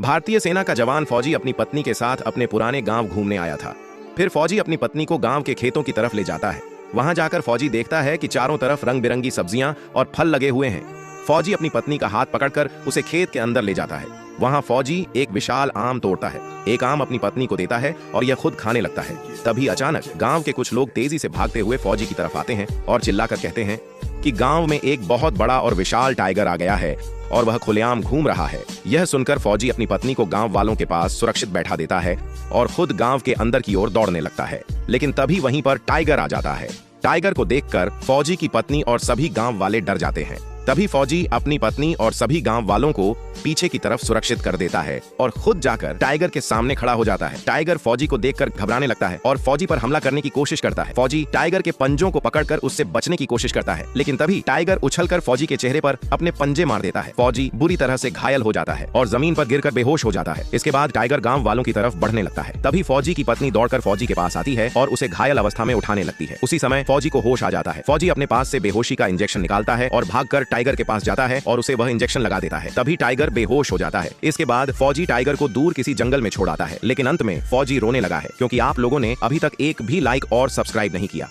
भारतीय सेना का जवान फौजी अपनी पत्नी के साथ अपने पुराने गांव घूमने आया था। फिर फौजी अपनी पत्नी को गांव के खेतों की तरफ ले जाता है। वहां जाकर फौजी देखता है कि चारों तरफ रंग बिरंगी सब्जियां और फल लगे हुए हैं। फौजी अपनी पत्नी का हाथ पकड़कर उसे खेत के अंदर ले जाता है। वहां फौजी एक विशाल आम तोड़ता है, एक आम अपनी पत्नी को देता है और यह खुद खाने लगता है। तभी अचानक गांव के कुछ लोग तेजी से भागते हुए फौजी की तरफ आते हैं और चिल्लाकर कहते हैं कि गांव में एक बहुत बड़ा और विशाल टाइगर आ गया है और वह खुलेआम घूम रहा है। यह सुनकर फौजी अपनी पत्नी को गांव वालों के पास सुरक्षित बैठा देता है और खुद गांव के अंदर की ओर दौड़ने लगता है। लेकिन तभी वहीं पर टाइगर आ जाता है। टाइगर को देखकर फौजी की पत्नी और सभी गांव वाले डर जाते हैं। तभी फौजी अपनी पत्नी और सभी गांव वालों को पीछे की तरफ सुरक्षित कर देता है और खुद जाकर टाइगर के सामने खड़ा हो जाता है। टाइगर फौजी को देखकर घबराने लगता है और फौजी पर हमला करने की कोशिश करता है। फौजी टाइगर के पंजों को पकड़कर उससे बचने की कोशिश करता है, लेकिन तभी टाइगर उछलकर फौजी के चेहरे पर अपने पंजे मार देता है। फौजी बुरी तरह से घायल हो जाता है और जमीन पर गिरकर बेहोश हो जाता है। इसके बाद टाइगर गांव वालों की तरफ बढ़ने लगता है। तभी फौजी की पत्नी दौड़कर फौजी के पास आती है और उसे घायल अवस्था में उठाने लगती है। उसी समय फौजी को होश आ जाता है। फौजी अपने पास से बेहोशी का इंजेक्शन निकालता है और भागकर टाइगर के पास जाता है और उसे वह इंजेक्शन लगा देता है। तभी टाइगर बेहोश हो जाता है। इसके बाद फौजी टाइगर को दूर किसी जंगल में छोड़ आता है। लेकिन अंत में फौजी रोने लगा है क्योंकि आप लोगों ने अभी तक एक भी लाइक और सब्सक्राइब नहीं किया।